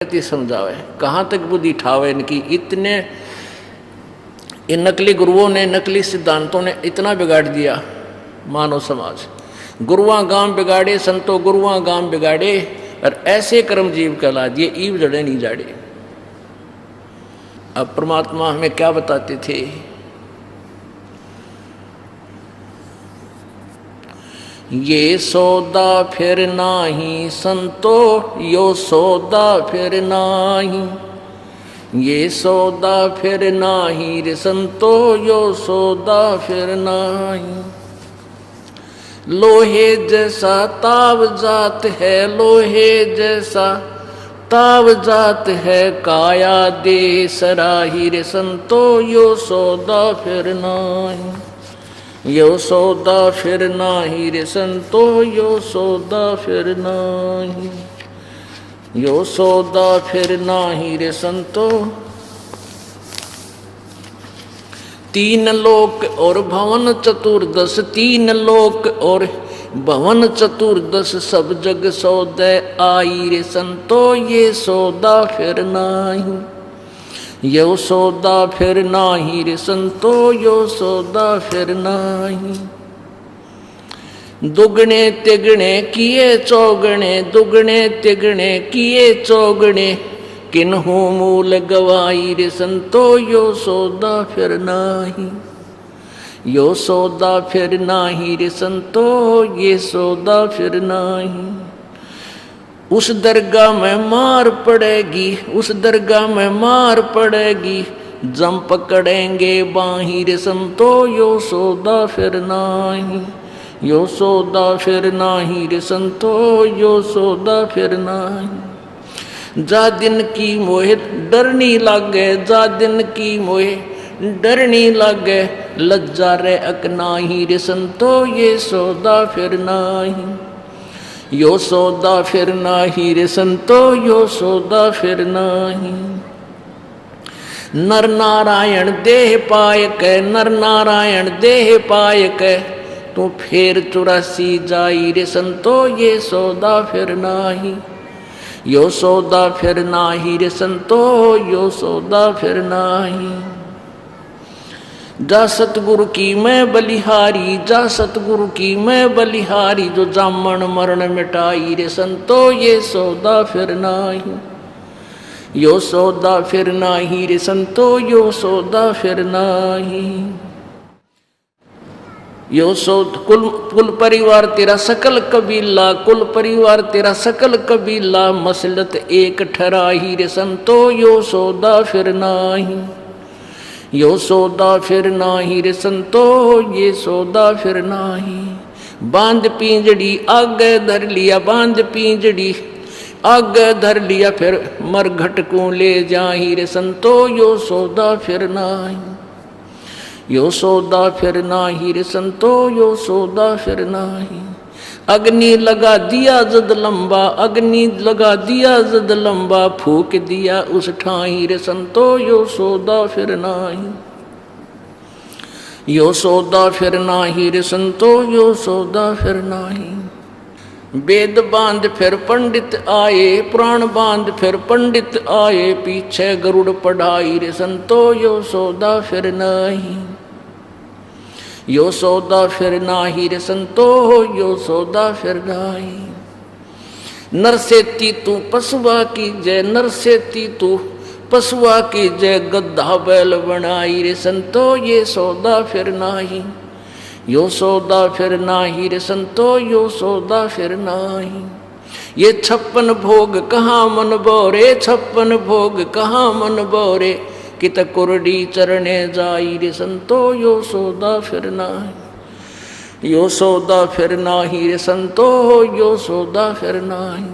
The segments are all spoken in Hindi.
समझावे, कहाँ तक बुद्धि ठावे इनकी। इतने इन नकली गुरुओं ने, नकली सिद्धांतों ने इतना बिगाड़ दिया मानव समाज। गुरुआ गांव बिगाड़े, संतो गुरुआ गांव बिगाड़े, और ऐसे कर्म जीव कहला दिए, ईव जड़े नहीं जाड़े। अब परमात्मा हमें क्या बताते थे? ये सौदा फिर नाही संतो, यो सौदा फिर नाही। ये सौदा फिर नाही रे संतो, यो सौदा फिर नाही। लोहे जैसा ताव जात है, लोहे जैसा ताव जात है, काया दे सराही रे संतो, यो सौदा फिर नाही। यो सौदा फिर नाही रे संतो, यो सौदा फिर नाही। यो सौदा फिर नाही रे संतो। तीन लोक और भवन चतुर्दश, तीन लोक और भवन चतुर्दश, सब जग सौदे आई रे संतो, ये सौदा फिर नाही। यो सौदा फिर नाही रे संतो, यो सौदा फिर नाही। दुगने तिगने किए चौगने, दुगने तिगने किए चौगने, किन्हू मूल गवाई रे संतो, यो सौदा फिर नाही। यो सौदा फिर नाही रे संतो, ये सौदा फिर नाही। उस दरगाह में मार पड़ेगी, उस दरगाह में मार पड़ेगी, जम पकड़ेंगे बाही रे संतो, यो सौदा फिर नाही। यो सौदा फिर नाही रे संतो, यो सौदा फिर नाही। जा दिन की मोहे डरनी लागे, जा दिन की मोहे डरनी लागे, लज्जा रे अकनाही रे संतो, ये सौदा फिर नाही। यो सौदा फिर नाही रे संतो, यो सौदा फिर नाही। नर नारायण देह पाय के, नर नारायण देह पाय के, तू फिर 84 जाई रे संतो, ये सौदा फिर नाही। यो सौदा फिर नाही रे संतो, यो सौदा फिर नाही। जा सतगुरु की मैं बलिहारी, जा सतगुरु की मैं बलिहारी, जो जामन मरण मिटाई रे संतो, ये सौदा फिर नाही। यो सौदा फिर नाही रे संतो, यो सौदा फिर नाही। यो कुल परिवार तेरा सकल कबीला, कुल परिवार तेरा सकल कबीला, मसलत एक ठहराही रे संतो, यो सौदा फिर नाही। यो सौदा फिर नाही रे संतो, ये सौदा फिर नाही। बांध पिंजड़ी आगे धर लिया, बांध पिंजड़ी आगे धर लिया, फिर मरघट को ले जाही रे संतो, यो सौदा फिर नाही। यो सौदा फिर नाही रे संतो, यो सौदा फिर नाही। अग्नि लगा दिया जद लंबा, अग्नि लगा दिया जद लंबा, फूक दिया उस ठाई रे संतो, यो सौदा फिर नाही। यो सौदा फिर नाही रे संतो, यो सौदा फिर नाही। वेद बांध फिर पंडित आए, पुराण बांध फिर पंडित आए, पीछे गरुड़ पढ़ाई रे संतो, यो सौदा फिर नाही। यो सौदा फिर नाही रे संतो, यो सौदा फिर नाही। नर सेती तू पशुआ की जय, नर सेती तू पशुआ की जय, गद्दा बैल बनाई रे संतो, ये सौदा फिर नाही। यो सौदा फिर नाही रे संतो, यो सौदा फिर नाही। ये 56 भोग कहाँ मन बोरे, 56 भोग कहाँ मन बोरे, कित कुरडी चरणे जाई रे संतो, यो सौदा फिर नाही। यो सौदा फिर नाही रे संतो, यो सौदा फिर नाही।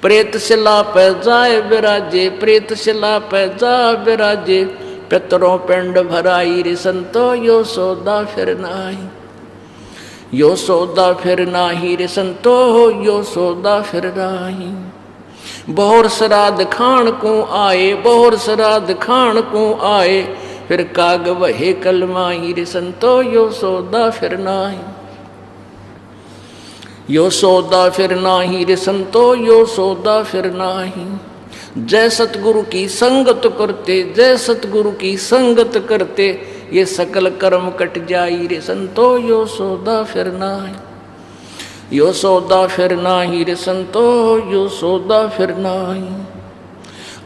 प्रेत शिला पे जाए विराजे, प्रेत शिला पे जा विराजे, पितरों पिंड भराई रे संतो, यो सौदा फिर नाही। यो सौदा फिर नाही रे संतो, यो सौदा फिर नाही। बहुर श्राद्ध खान को आए, बहुर श्राद्ध खान को आए, फिर काग वहे कलमाई रे संतो, यो सौदा फिर नाही। यो सौदा फिर नाही रे संतो, यो सौदा फिर नाही। जय सतगुरु की संगत करते, जय सतगुरु की संगत करते, ये सकल कर्म कट जाई रे संतो, यो सौदा फिर नाही, यो सौदा फिर नाही रे संतो, यो सौदा फिर नाही।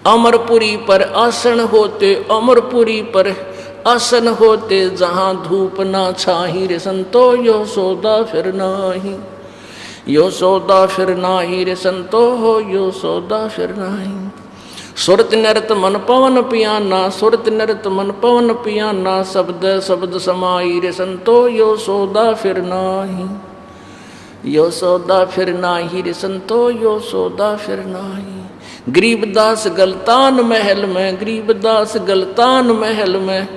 अमरपुरी पर आसन होते, अमरपुरी पर आसन होते, जहां धूप ना छाही रे संतो, यो सौदा फिर नाही, यो सौदा फिर नाही रे संतो, यो सौदा फिर नाही। सुरत नरत मन पवन पियाना, सुरत नरत मन पवन पियाना, शब्द शब्द समाई रे संतो, यो सौदा फिर नाही, यो सौदा फिर नाही रे संतो, यो सौदा फिर नाही। गरीबदास गलतान महल में, गरीबदास गलतान महल में,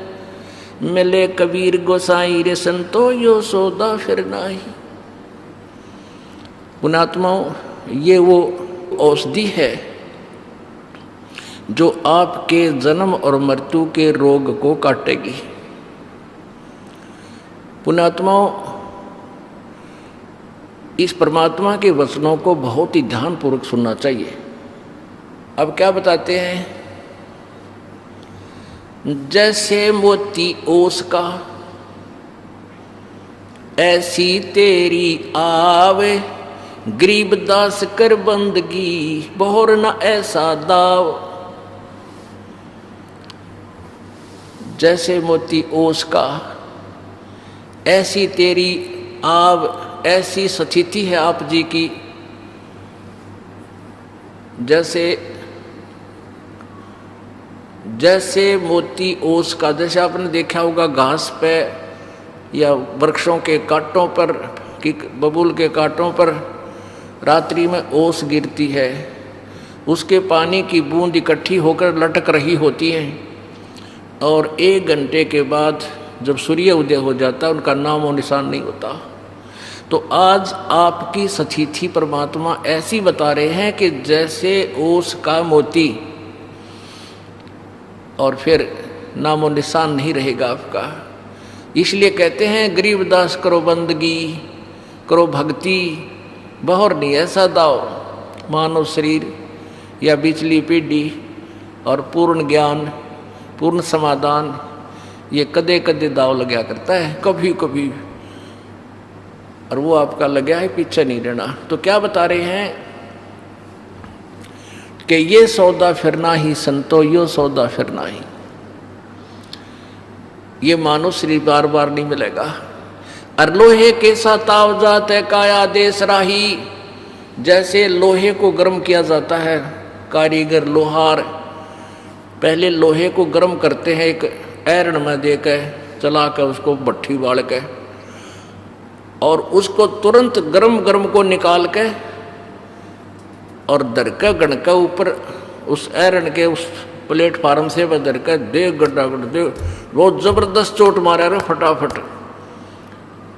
मिले कबीर गोसाई रे संतो, यो सौदा फिर नाही। पुणात्माओं, ये वो औषधि है जो आपके जन्म और मृत्यु के रोग को काटेगी। पुणात्माओं, इस परमात्मा के वचनों को बहुत ही ध्यानपूर्वक सुनना चाहिए। अब क्या बताते हैं, जैसे मोती ओस का ऐसी तेरी आवे, गरीबदास कर बंदगी बहुर न ऐसा दाव। जैसे मोती ओस का ऐसी तेरी आव, ऐसी स्थिति है आप जी की, जैसे जैसे मोती ओस का, जैसे आपने देखा होगा घास पे या वृक्षों के कांटों पर कि बबूल के कांटों पर रात्रि में ओस गिरती है, उसके पानी की बूंद इकट्ठी होकर लटक रही होती है, और 1 घंटे के बाद जब सूर्य उदय हो जाता है उनका नामो निशान नहीं होता। तो आज आपकी स्थिति परमात्मा ऐसी बता रहे हैं कि जैसे ओस का मोती, और फिर नामो निशान नहीं रहेगा आपका। इसलिए कहते हैं गरीबदास करो बंदगी, करो भक्ति, बहुर नहीं ऐसा दाव। मानव शरीर या बिचली पीढ़ी और पूर्ण ज्ञान, पूर्ण समाधान, ये कदे कदे दाव लगा करता है, कभी कभी, और वो आपका लगा है, पीछे नहीं रहना। तो क्या बता रहे हैं कि ये सौदा फिरना ही संतो, यो सौदा फिरना ही। ये मानो शरीर बार बार नहीं मिलेगा। और लोहे के साथ ताव जाते काया देश राही, जैसे लोहे को गर्म किया जाता है, कारीगर लोहार पहले लोहे को गर्म करते हैं, एक ऐरण में देकर चला कर उसको भट्ठी बाल के, और उसको तुरंत गर्म गर्म को निकाल के और दरका गणका ऊपर उस ऐरण के उस प्लेटफार्म से वह दरका दे गड्ढा गड्ढा दे, बहुत जबरदस्त चोट मारा रहे फटाफट।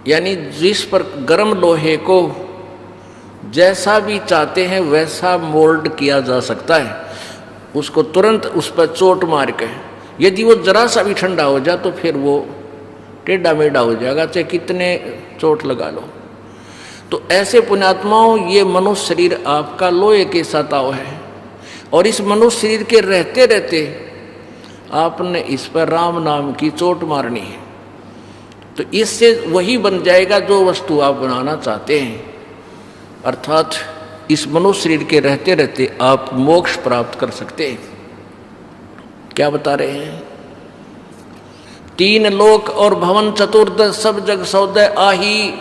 यानी जिस पर गर्म लोहे को जैसा भी चाहते हैं वैसा मोल्ड किया जा सकता है, उसको तुरंत उस पर चोट मार के। यदि वो जरा सा भी ठंडा हो जाए तो फिर वो टेढ़ा मेढ़ा हो जाएगा, चाहे कितने चोट लगा लो। तो ऐसे पुण्यात्माओं, ये मनुष्य शरीर आपका लोहे के सताव है, और इस मनुष्य शरीर के रहते रहते आपने इस पर राम नाम की चोट मारनी है। तो इससे वही बन जाएगा जो वस्तु आप बनाना चाहते हैं, अर्थात इस मनुष्य शरीर के रहते रहते आप मोक्ष प्राप्त कर सकते हैं। क्या बता रहे हैं, 3 लोक और भवन चतुर्दश सब जग सौदे आही,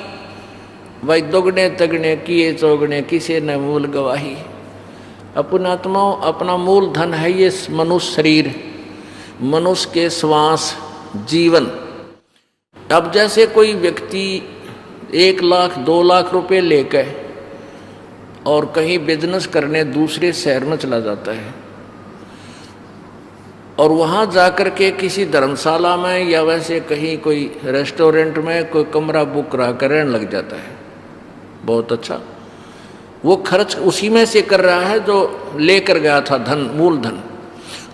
वही दोगने तगने किए चौगने किसे न मूल गवाही। अपन आत्माओं, अपना मूल धन है ये मनुष्य शरीर, मनुष्य के श्वास, जीवन। अब जैसे कोई व्यक्ति 1 लाख 2 लाख रुपए लेकर और कहीं बिजनेस करने दूसरे शहर में चला जाता है, और वहाँ जाकर के किसी धर्मशाला में या वैसे कहीं कोई रेस्टोरेंट में कोई कमरा बुक करा कर रहने लग जाता है, बहुत अच्छा, वो खर्च उसी में से कर रहा है जो लेकर गया था धन, मूल धन,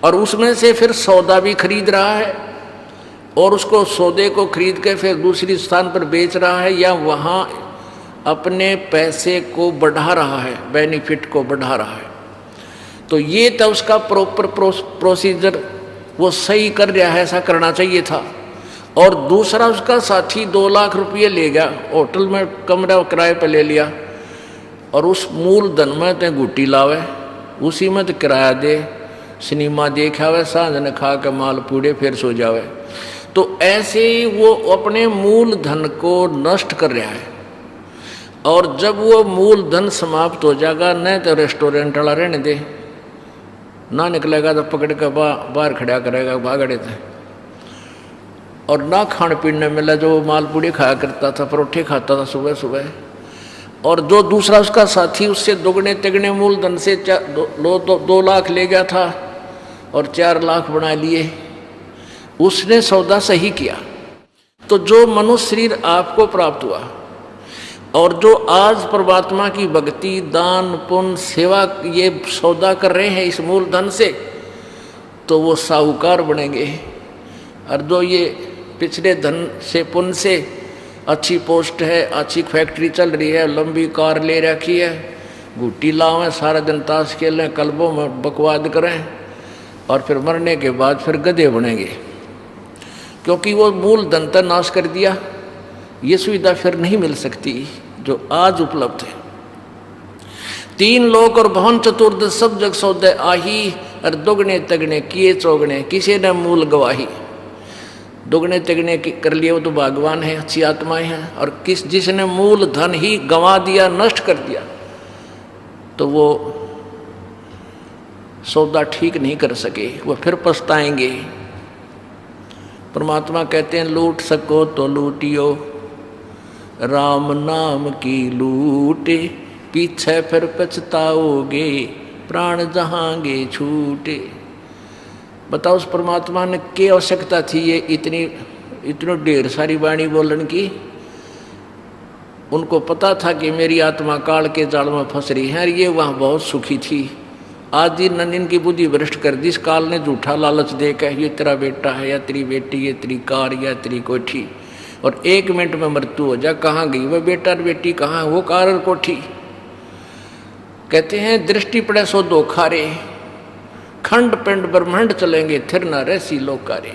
और उसमें से फिर सौदा भी खरीद रहा है, और उसको सौदे को खरीद के फिर दूसरी स्थान पर बेच रहा है, या वहाँ अपने पैसे को बढ़ा रहा है, बेनिफिट को बढ़ा रहा है। तो ये तो उसका प्रॉपर प्रोसीजर वो सही कर रहा है, ऐसा करना चाहिए था। और दूसरा उसका साथी 2 लाख रुपये ले गया, होटल में कमरा किराए पे ले लिया, और उस मूलधन में ते गुटी लावे, उसी में तो किराया दे, सिनेमा देख आवे, सांझ ने खा के माल पूड़े फिर सो जावे। तो ऐसे ही वो अपने मूलधन को नष्ट कर रहा है। और जब वो मूलधन समाप्त हो जाएगा, न तो रेस्टोरेंट वाला रहने दे, ना निकलेगा तो पकड़ के बाहर खड़ा करेगा भागड़े थे, और ना खाने पीने मिला, जो मालपूड़ी खाया करता था, परोठे खाता था सुबह सुबह। और जो दूसरा उसका साथी उससे दुगने तिगने मूलधन से 2 लाख ले गया था और 4 लाख बना लिए, उसने सौदा सही किया। तो जो मनुष्य शरीर आपको प्राप्त हुआ और जो आज परमात्मा की भक्ति, दान, पुण्य, सेवा ये सौदा कर रहे हैं इस मूलधन से, तो वो साहूकार बनेंगे। और जो ये पिछले धन से, पुण्य से अच्छी पोस्ट है, अच्छी फैक्ट्री चल रही है, लंबी कार ले रखी है, गुट्टी लावें, सारा दिन ताश खेलें, क्लबों में बकवाद करें, और फिर मरने के बाद फिर गधे बनेंगे, क्योंकि वो मूलधन का नाश कर दिया। ये सुविधा फिर नहीं मिल सकती जो आज उपलब्ध है। 3 लोक और भवन चतुर्दश सब जग सौदे आही, और दुगने तगने किए चौगने किसी ने मूल गवाही। दुगने तगने कर लिए वो तो भगवान है, अच्छी आत्माएं हैं। और जिसने मूल धन ही गंवा दिया, नष्ट कर दिया, तो वो सौदा ठीक नहीं कर सके, वो फिर पछताएंगे। परमात्मा कहते हैं लूट सको तो लूटियो, राम नाम की लूटे, पीछे फिर पछताओगे, प्राण जहांगे छूटे। बताओ उस परमात्मा ने क्या आवश्यकता थी ये इतनी ढेर सारी वाणी बोलन की? उनको पता था कि मेरी आत्मा काल के जाल में फंस रही है, और ये वहाँ बहुत सुखी थी। आज इनकी बुद्धि भ्रष्ट कर दी इस काल ने, झूठा लालच देकर ये तेरा बेटा है या तेरी बेटी, ये तेरी कार या तेरी कोठी, और 1 मिनट में मृत्यु हो जा। कहाँ गई वह बेटा और बेटी, कहाँ वो कार और कोठी? कहते हैं दृष्टि पड़े सो धोखा रे, खंड पिंड ब्रह्मांड चलेंगे, थिर न रहसी लोकारे।